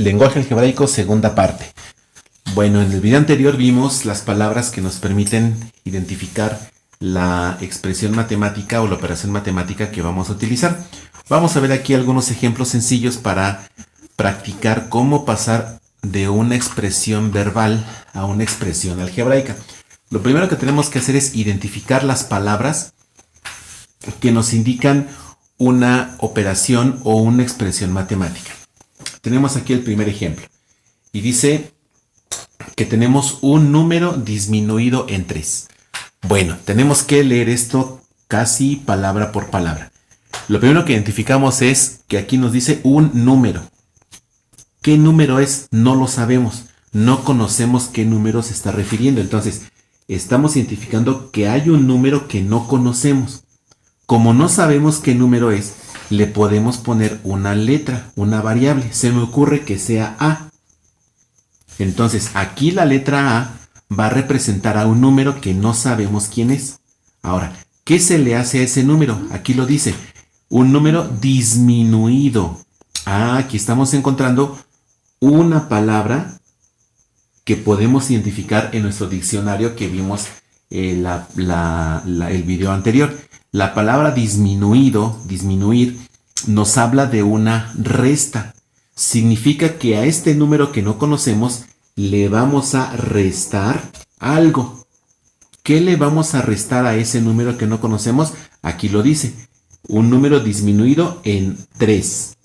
Lenguaje algebraico, segunda parte. Bueno, en el video anterior vimos las palabras que nos permiten identificar la expresión matemática o la operación matemática que vamos a utilizar. Vamos a ver aquí algunos ejemplos sencillos para practicar cómo pasar de una expresión verbal a una expresión algebraica. Lo primero que tenemos que hacer es identificar las palabras que nos indican una operación o una expresión matemática. Tenemos aquí el primer ejemplo y dice que tenemos un número disminuido en 3. Bueno, tenemos que leer esto casi palabra por palabra. Lo primero que identificamos es que aquí nos dice un número. ¿Qué número es? No lo sabemos. No conocemos qué número se está refiriendo. Entonces, estamos identificando que hay un número que no conocemos. Como no sabemos qué número es, le podemos poner una letra, una variable. Se me ocurre que sea A. Entonces, aquí la letra A va a representar a un número que no sabemos quién es. Ahora, ¿qué se le hace a ese número? Aquí lo dice, un número disminuido. Aquí estamos encontrando una palabra que podemos identificar en nuestro diccionario que vimos el video anterior. La palabra disminuido, disminuir, nos habla de una resta. Significa que a este número que no conocemos le vamos a restar algo. ¿Qué le vamos a restar a ese número que no conocemos? Aquí lo dice, un número disminuido en 3.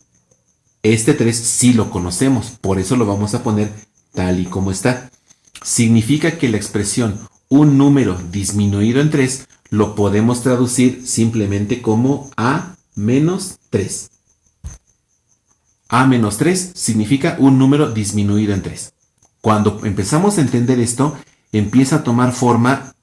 Este 3 sí lo conocemos, por eso lo vamos a poner tal y como está. Significa que la expresión un número disminuido en 3 lo podemos traducir simplemente como A menos 3. A menos 3 significa un número disminuido en 3. Cuando empezamos a entender esto, empieza a tomar forma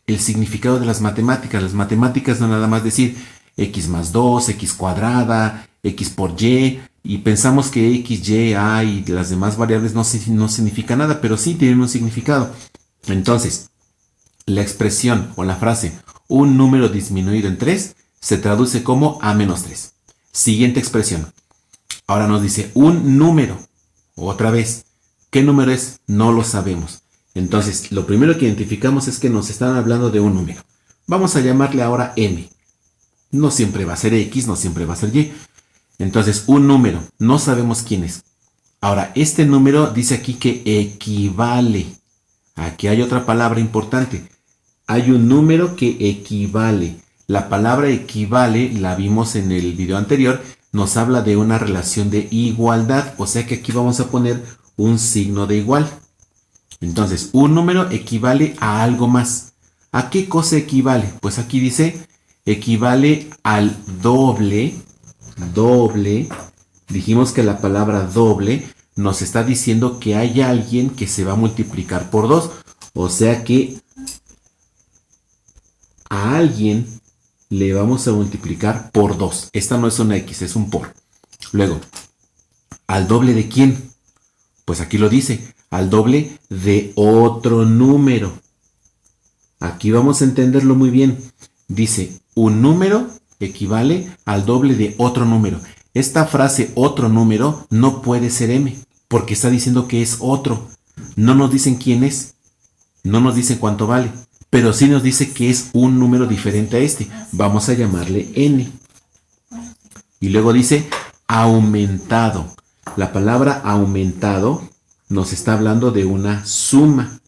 el significado de las matemáticas. Las matemáticas no nada más decir x más 2, x cuadrada, x por y, y pensamos que x, y, a y las demás variables no significan nada, pero sí tienen un significado. Entonces, la expresión o la frase un número disminuido en 3 se traduce como A menos 3. Siguiente expresión. Ahora nos dice un número. Otra vez. ¿Qué número es? No lo sabemos. Entonces, lo primero que identificamos es que nos están hablando de un número. Vamos a llamarle ahora m. No siempre va a ser x, no siempre va a ser y. Entonces, un número. No sabemos quién es. Ahora, este número dice aquí que equivale. Aquí hay otra palabra importante. Hay un número que equivale. La palabra equivale, la vimos en el video anterior, nos habla de una relación de igualdad. O sea que aquí vamos a poner un signo de igual. Entonces, un número equivale a algo más. ¿A qué cosa equivale? Pues aquí dice, equivale al doble. Doble. Dijimos que la palabra doble nos está diciendo que hay alguien que se va a multiplicar por 2. O sea que a alguien le vamos a multiplicar por 2. Esta no es una X, es un por. Luego, ¿al doble de quién? Pues aquí lo dice, al doble de otro número. Aquí vamos a entenderlo muy bien. Dice, un número equivale al doble de otro número. Esta frase otro número no puede ser m, porque está diciendo que es otro. No nos dicen quién es, no nos dicen cuánto vale, pero sí nos dice que es un número diferente a este. Vamos a llamarle n. Y luego dice aumentado. La palabra aumentado nos está hablando de una suma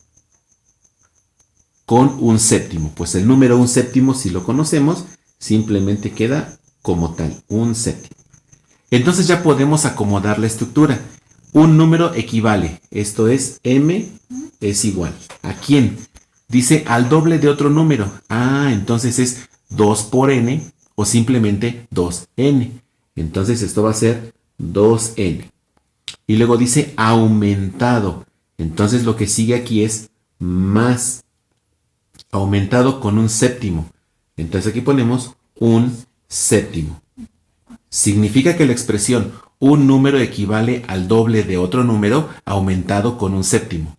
con un séptimo. Pues el número un séptimo, si lo conocemos, simplemente queda como tal, un séptimo. Entonces ya podemos acomodar la estructura. Un número equivale, esto es m es igual. ¿A quién? Dice al doble de otro número. Entonces es 2 por n o simplemente 2n. Entonces esto va a ser 2n. Y luego dice aumentado. Entonces lo que sigue aquí es más. Aumentado con un séptimo. Entonces aquí ponemos un séptimo. Significa que la expresión un número equivale al doble de otro número aumentado con un séptimo.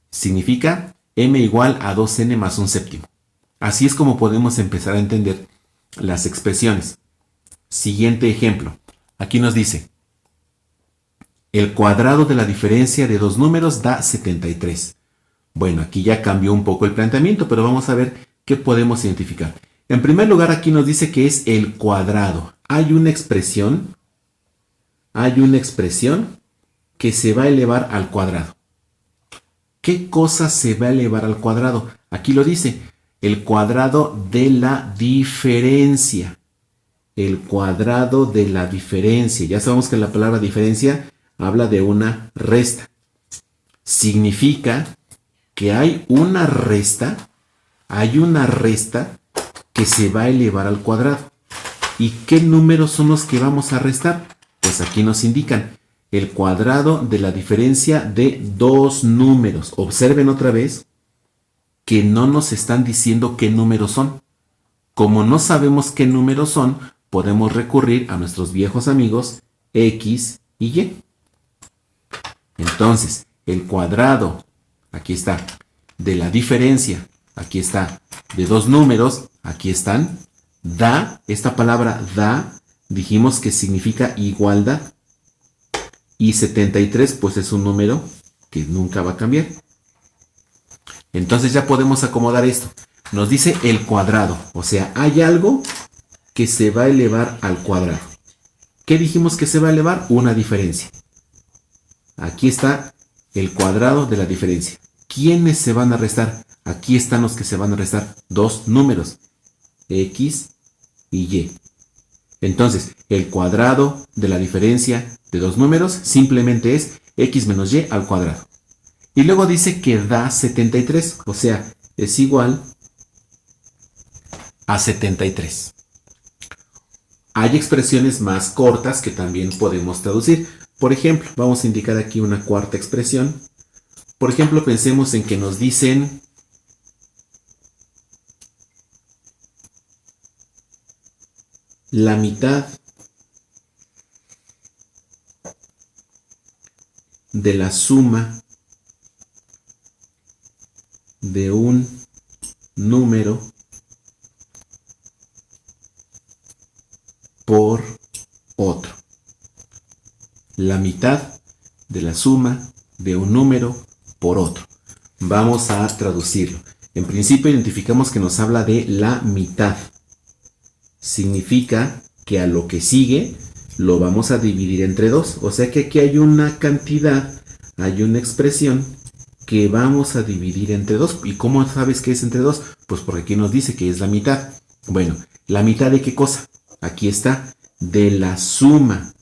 Significa m igual a 2n más un séptimo. Así es como podemos empezar a entender las expresiones. Siguiente ejemplo. Aquí nos dice El cuadrado de la diferencia de dos números da 73. Bueno, aquí ya cambió un poco el planteamiento, pero vamos a ver qué podemos identificar. En primer lugar, aquí nos dice que es el cuadrado. Hay una expresión que se va a elevar al cuadrado. ¿Qué cosa se va a elevar al cuadrado? Aquí lo dice, el cuadrado de la diferencia. El cuadrado de la diferencia. Ya sabemos que la palabra diferencia habla de una resta. Significa que hay una resta que se va a elevar al cuadrado. ¿Y qué números son los que vamos a restar? Pues aquí nos indican el cuadrado de la diferencia de dos números. Observen otra vez que no nos están diciendo qué números son. Como no sabemos qué números son, podemos recurrir a nuestros viejos amigos X y Y. Entonces, el cuadrado, aquí está, de la diferencia, aquí está, de dos números, aquí están, da, esta palabra da, dijimos que significa igualdad. Y 73 pues es un número que nunca va a cambiar. Entonces ya podemos acomodar esto. Nos dice el cuadrado, o sea, hay algo que se va a elevar al cuadrado. ¿Qué dijimos que se va a elevar? Una diferencia. Aquí está el cuadrado de la diferencia. ¿Quiénes se van a restar? Aquí están los que se van a restar. Dos números, X y Y. Entonces, el cuadrado de la diferencia de dos números simplemente es X menos Y al cuadrado. Y luego dice que da 73, o sea, es igual a 73. Hay expresiones más cortas que también podemos traducir. Por ejemplo, vamos a indicar aquí una cuarta expresión. Por ejemplo, pensemos en que nos dicen la mitad de la suma de un número por otro. La mitad de la suma de un número por otro. Vamos a traducirlo. En principio identificamos que nos habla de la mitad. Significa que a lo que sigue lo vamos a dividir entre dos. O sea que aquí hay una cantidad, hay una expresión que vamos a dividir entre dos. ¿Y cómo sabes que es entre dos? Pues porque aquí nos dice que es la mitad. Bueno, ¿la mitad de qué cosa? Aquí está, de la suma.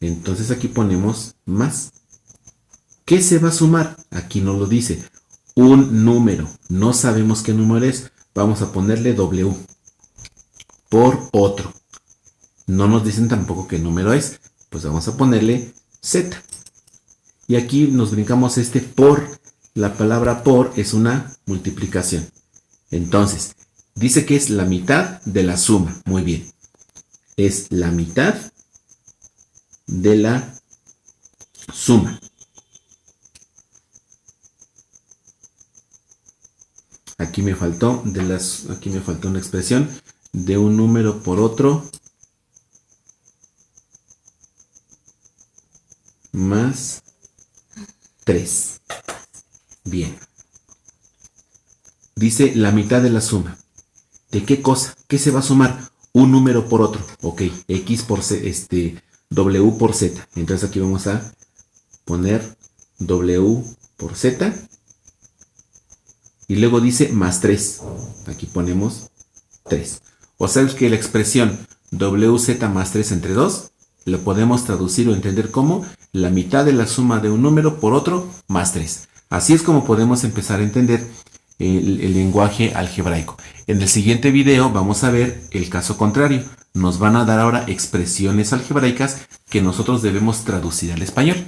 Entonces aquí ponemos más. ¿Qué se va a sumar? Aquí nos lo dice. Un número. No sabemos qué número es. Vamos a ponerle W. Por otro. No nos dicen tampoco qué número es. Pues vamos a ponerle Z. Y aquí nos brincamos este por. La palabra por es una multiplicación. Entonces, dice que es la mitad de la suma. Muy bien. Es la mitad de la suma. Aquí me faltó una expresión de un número por otro más 3. Bien. Dice la mitad de la suma. ¿De qué cosa? ¿Qué se va a sumar? Un número por otro. Ok, X por Z, W por Z. Entonces aquí vamos a poner W por Z. Y luego dice más 3. Aquí ponemos 3. O sea que la expresión WZ más 3 entre 2 lo podemos traducir o entender como la mitad de la suma de un número por otro más 3. Así es como podemos empezar a entender el lenguaje algebraico. En el siguiente video vamos a ver el caso contrario. Nos van a dar ahora expresiones algebraicas que nosotros debemos traducir al español.